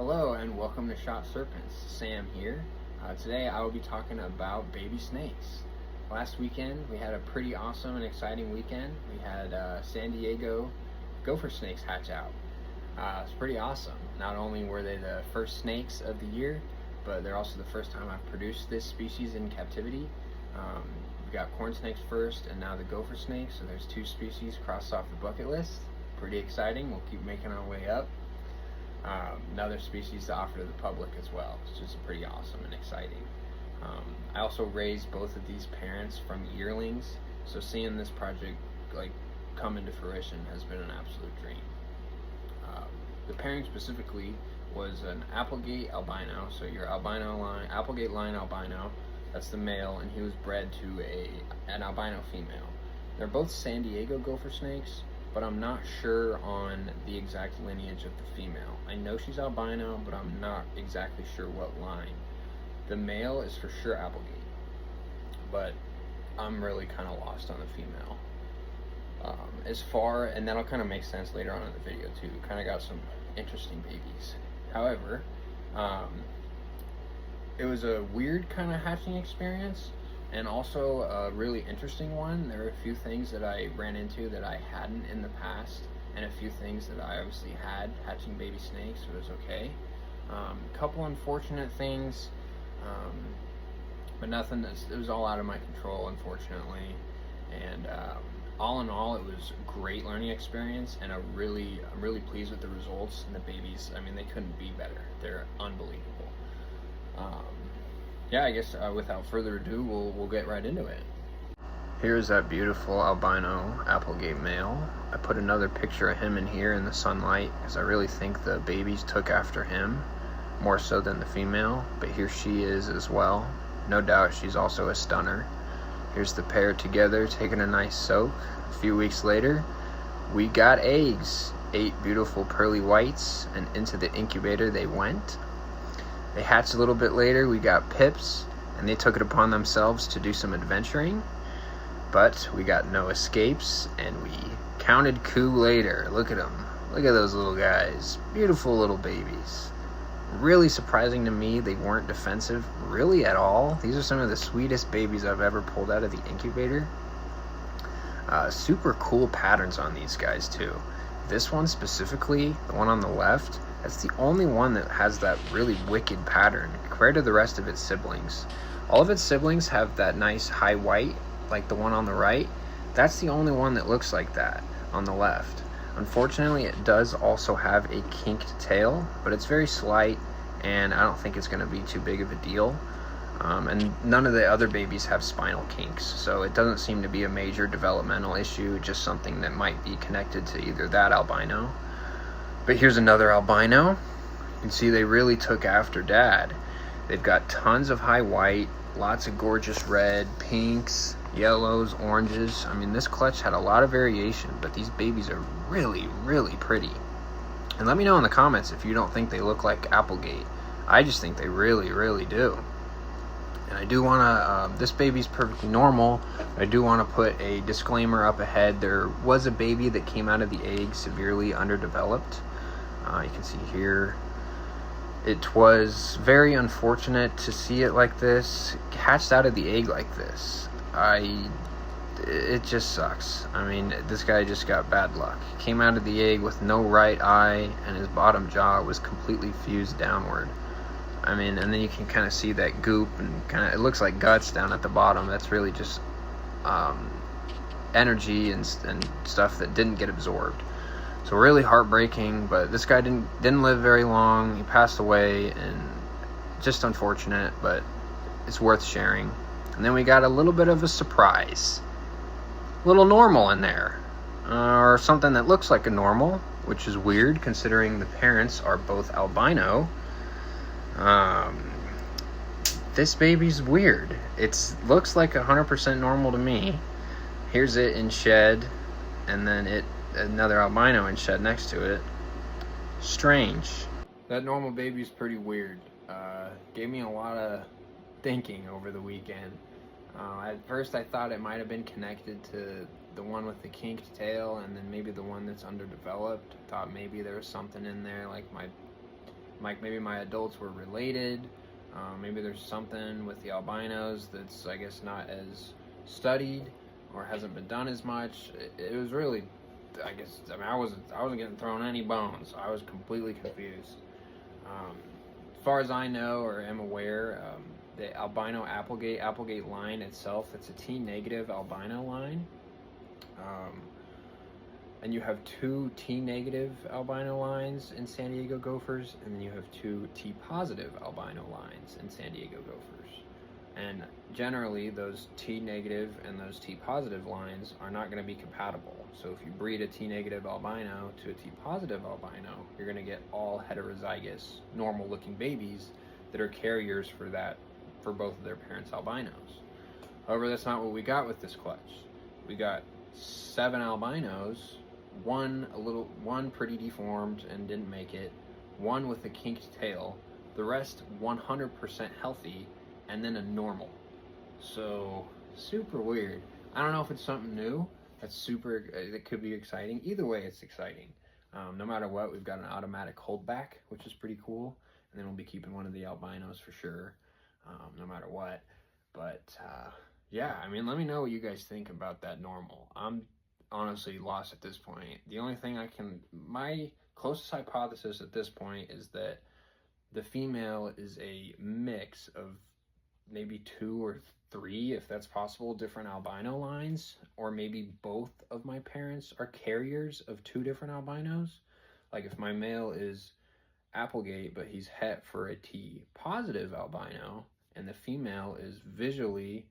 Hello and welcome to Shot Serpents. Sam here. Today I will be talking about baby snakes. Last weekend we had a pretty awesome and exciting weekend. We had San Diego gopher snakes hatch out. It's pretty awesome. Not only were they the first snakes of the year, but they're also the first time I've produced this species in captivity. We got corn snakes first and now the gopher snakes, so there's two species crossed off the bucket list. Pretty exciting. We'll keep making our way up. Another species to offer to the public as well. It's just pretty awesome and exciting. I also raised both of these parents from yearlings, so seeing this project come into fruition has been an absolute dream. The pairing specifically was an Applegate albino, so your Applegate line albino, that's the male, and he was bred to an albino female. They're both San Diego gopher snakes, but I'm not sure on the exact lineage of the female. I know she's albino, but I'm not exactly sure what line. The male is for sure Applegate, but I'm really kind of lost on the female. And that'll kind of make sense later on in the video too. Kind of got some interesting babies. However, it was a weird kind of hatching experience, and also a really interesting one. There were a few things that I ran into that I hadn't in the past, and a few things that I obviously had hatching baby snakes, so it was okay. A couple unfortunate things, but nothing it was all out of my control, unfortunately. And all in all, it was a great learning experience, and I'm really pleased with the results. And the babies, I mean, they couldn't be better. They're unbelievable. Yeah, I guess without further ado, we'll get right into it. Here's that beautiful albino Applegate male. I put another picture of him in here in the sunlight because I really think the babies took after him more so than the female, but here she is as well. No doubt she's also a stunner. Here's the pair together taking a nice soak. A few weeks later, we got eggs. 8 beautiful pearly whites, and into the incubator they went. They hatched a little bit later. We got pips, and they took it upon themselves to do some adventuring, but we got no escapes, and we counted coup later. Look at them. Look at those little guys. Beautiful little babies. Really surprising to me, they weren't defensive really at all. These are some of the sweetest babies I've ever pulled out of the incubator. Super cool patterns on these guys too. This one specifically, the one on the left, that's the only one that has that really wicked pattern compared to the rest of its siblings. All of its siblings have that nice high white, like the one on the right. That's the only one that looks like that on the left. Unfortunately, it does also have a kinked tail, but it's very slight, and I don't think it's going to be too big of a deal. And none of the other babies have spinal kinks, so it doesn't seem to be a major developmental issue, just something that might be connected to either that albino. But here's another albino. You can see they really took after dad. They've got tons of high white, lots of gorgeous red, pinks, yellows, oranges. I mean, this clutch had a lot of variation, but these babies are really pretty. And let me know in the comments if you don't think they look like Applegate. I just think they really do. And I do want to, this baby's perfectly normal. I do want to put a disclaimer up ahead. There was a baby that came out of the egg severely underdeveloped. You can see here. It was very unfortunate to see it like this, hatched out of the egg like this. It just sucks. I mean, this guy just got bad luck. He came out of the egg with no right eye, and his bottom jaw was completely fused downward. I mean, and then you can kind of see that goop, and it looks like guts down at the bottom. That's really just energy and stuff that didn't get absorbed. So really heartbreaking, but this guy didn't live very long. He passed away, and just unfortunate, but it's worth sharing. And then we got a little bit of a surprise. A little normal in there. Or something that looks like a normal, which is weird considering the parents are both albino. This baby's weird. It looks like 100% normal to me. Here's it in shed, and then another albino in shed next to it. Strange. That normal baby's pretty weird. Gave me a lot of thinking over the weekend. At first I thought it might have been connected to the one with the kinked tail, and then maybe the one that's underdeveloped. Thought maybe there was something in there, like my like maybe my adults were related. Maybe there's something with the albinos that's, I guess, not as studied or hasn't been done as much. It was really, I guess, I mean, I wasn't getting thrown any bones. I was completely confused. As far as I know or am aware, the albino Applegate line itself, it's a T-negative albino line. And you have 2 T-negative albino lines in San Diego Gophers, and then you have 2 T-positive albino lines in San Diego Gophers. And generally, those T-negative and those T-positive lines are not going to be compatible. So if you breed a T-negative albino to a T-positive albino, you're going to get all heterozygous, normal-looking babies that are carriers for both of their parents' albinos. However, that's not what we got with this clutch. We got 7 albinos, one pretty deformed and didn't make it, one with a kinked tail, the rest 100% healthy, and then a normal. So super weird. I don't know if it's something new that could be exciting. Either way, it's exciting. No matter what, we've got an automatic holdback, which is pretty cool, and then we'll be keeping one of the albinos for sure, no matter what. But yeah, I mean, let me know what you guys think about that normal. I'm honestly lost at this point. The only thing my closest hypothesis at this point is that the female is a mix of maybe 2 or 3, if that's possible, different albino lines, or maybe both of my parents are carriers of 2 different albinos. Like if my male is Applegate, but he's het for a T-positive albino, and the female is visually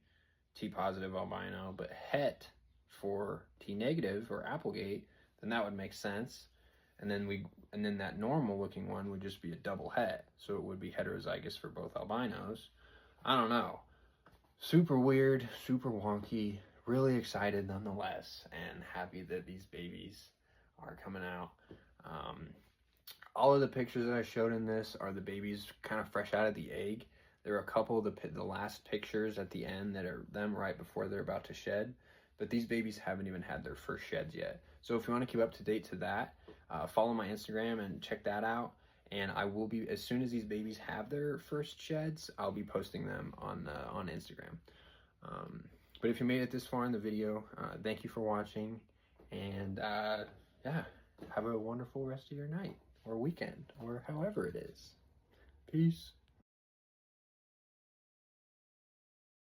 T-positive albino, but het for T-negative or Applegate, then that would make sense. And then that normal looking one would just be a double het, so it would be heterozygous for both albinos. I don't know. Super weird, super wonky, really excited nonetheless, and happy that these babies are coming out. All of the pictures that I showed in this are the babies kind of fresh out of the egg. There are a couple of the last pictures at the end that are them right before they're about to shed, but these babies haven't even had their first sheds yet. So if you want to keep up to date to that, follow my Instagram and check that out. And I will be, as soon as these babies have their first sheds, I'll be posting them on Instagram. But if you made it this far in the video, thank you for watching. And yeah, have a wonderful rest of your night or weekend or however it is. Peace.